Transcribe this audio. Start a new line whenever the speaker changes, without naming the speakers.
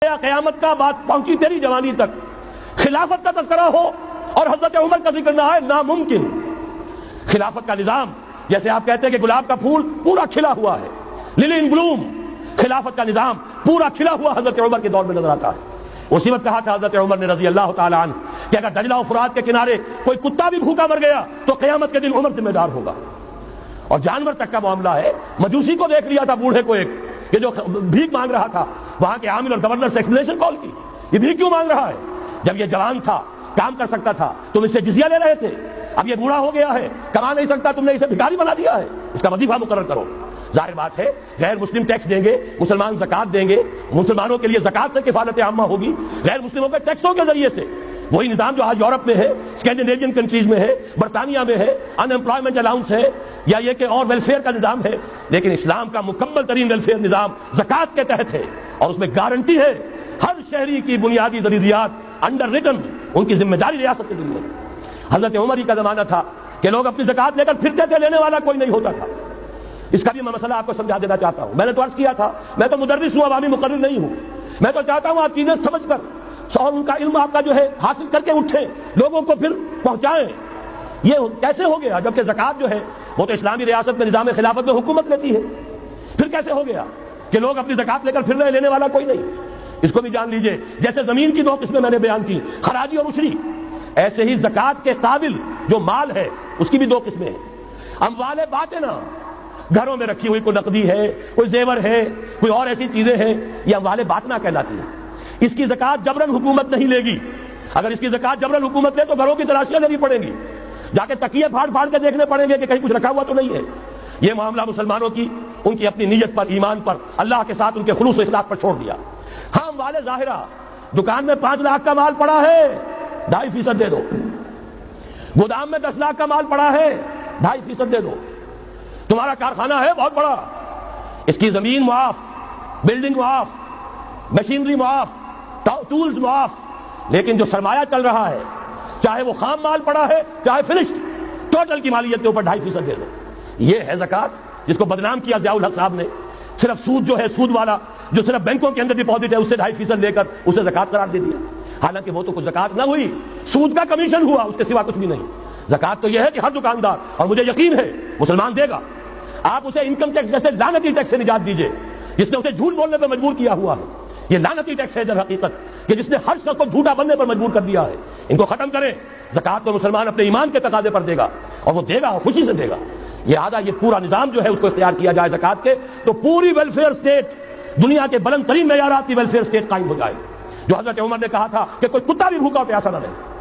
گیا قیامت کا بات پہنچی تیری جوانی تک، خلافت کا تذکرہ ہو اور حضرت عمر کا ذکر نہ آئے، ناممکن۔ خلافت کا نظام، جیسے آپ کہتے ہیں کہ گلاب کا پھول پورا کھلا ہوا ہے، للی ان بلوم، خلافت کا نظام پورا کھلا ہوا حضرت عمر کے دور میں نظر آتا ہے۔ اسی وقت کہا تھا حضرت عمر نے رضی اللہ تعالی عنہ کہ اگر دجلہ و فرات کے کنارے کوئی کتا بھی بھوکا مر گیا تو قیامت کے دن عمر ذمہ دار ہوگا۔ اور جانور تک کا معاملہ ہے، مجوسی کو دیکھ لیا تھا بوڑھے کو ایک کہ جو بھیک مانگ رہا تھا، وہاں کے عامل اور گورنر سے ایکسپلینیشن کال کی، یہ بھیک کیوں مانگ رہا ہے؟ جب یہ جوان تھا، کام کر سکتا تھا، تم اس سے جزیہ لے رہے تھے، اب یہ بوڑھا ہو گیا ہے، کما نہیں سکتا، تم نے اسے بھکاری بنا دیا ہے، اس کا وظیفہ مقرر کرو۔ ظاہر بات ہے غیر مسلم ٹیکس دیں گے، مسلمان زکات دیں گے، مسلمانوں کے لیے زکات سے کفالت عامہ ہوگی، غیر مسلموں کے ٹیکسوں کے ذریعے سے۔ وہی نظام جو آج یورپ میں ہے، اسکینڈینیوین کنٹریز میں ہے، برطانیہ میں ہے، ان امپلائمنٹ الاؤنس ہے، یا یہ کہ اور ویلفیئر کا نظام ہے، لیکن اسلام کا مکمل ترین ویلفیئر نظام زکات کے تحت ہے، اور اس میں گارنٹی ہے ہر شہری کی بنیادی ضروریات انڈر ریٹن، ان کی ذمہ داری ریاست کے ذمہ۔ حضرت عمر ہی کا زمانہ تھا کہ لوگ اپنی زکات لے کر پھرتے تھے، لینے والا کوئی نہیں ہوتا تھا۔ اس کا بھی میں مسئلہ آپ کو سمجھا دینا چاہتا ہوں۔ میں نے تو عرض کیا تھا میں تو مدرس ہوں، عوامی مقرر نہیں ہوں، میں تو چاہتا ہوں آپ چیزیں سمجھ کر اور ان کا علم آپ کا جو ہے حاصل کر کے اٹھیں، لوگوں کو پھر پہنچائیں۔ یہ کیسے ہو گیا جبکہ زکات جو ہے وہ تو اسلامی ریاست میں نظام خلافت میں حکومت لیتی ہے، پھر کیسے ہو گیا کہ لوگ اپنی زکات لے کر پھر رہے، لینے والا کوئی نہیں؟ اس کو بھی جان لیجئے، جیسے زمین کی دو قسمیں میں نے بیان کی، خراجی اور عشری، ایسے ہی زکات کے قابل جو مال ہے اس کی بھی دو قسمیں ہیں۔ اموال باطنہ، گھروں میں رکھی ہوئی کوئی نقدی ہے، کوئی زیور ہے، کوئی اور ایسی چیزیں ہیں، یہ اموال باطنہ کہلاتی ہیں۔ اس کی زکات جبراً حکومت نہیں لے گی، اگر اس کی زکات جبراً حکومت لے تو گھروں کی تلاشیاں لینی پڑیں گی، جا کے تکیے پھاڑ پھاڑ کے دیکھنے پڑیں گے کہ کہیں کچھ رکھا ہوا تو نہیں ہے۔ یہ معاملہ مسلمانوں کی ان کی اپنی نیت پر، ایمان پر، اللہ کے ساتھ ان کے خلوص و اخلاص پر چھوڑ دیا۔ ہاں اموال ظاہرہ، دکان میں 5 لاکھ کا مال پڑا ہے، 2.5% دے دو، گودام میں 10 لاکھ کا مال پڑا ہے، 2.5% دے دو، تمہارا کارخانہ ہے بہت بڑا، اس کی زمین معاف، بلڈنگ معاف، مشینری معاف، ٹولز معاف، لیکن جو سرمایہ چل رہا ہے چاہے وہ خام مال پڑا ہے چاہے فنشڈ، ٹوٹل کی مالیت کے اوپر 2.5% دے دو۔ یہ ہے زکات جس کو بدنام کیا ضیاء الحق صاحب نے، صرف سود جو ہے، سود والا جو صرف بینکوں کے اندر ڈپازٹ ہے اس سے 2.5% لے کر اسے زکات قرار دے دیا، حالانکہ وہ تو کچھ زکات نہ ہوئی، سود کا کمیشن ہوا، اس کے سوا کچھ بھی نہیں۔ زکات تو یہ ہے کہ ہر دکاندار، اور مجھے یقین ہے مسلمان دے گا، آپ اسے انکم ٹیکس جیسے لعنتی ٹیکس سے نجات دیجئے جس نے اسے جھوٹ بولنے پر مجبور کیا ہوا ہے۔ یہ لعنتی ٹیکس ہے در حقیقت کہ جس نے ہر شخص کو جھوٹا بننے پر مجبور کر دیا ہے۔ ان کو ختم کریں۔ زکات تو مسلمان اپنے ایمان کے تقاضے پر دے گا، اور وہ دے گا اور خوشی سے دے گا۔ لہٰذا یہ پورا نظام جو ہے اس کو اختیار کیا جائے زکات کے، تو پوری ویلفیئر اسٹیٹ، دنیا کے بلند ترین معیارات کی ویلفیئر اسٹیٹ قائم ہو جائے، جو حضرت عمر نے کہا تھا کہ کوئی کتا بھی بھوکا پیاسا نہ رہے۔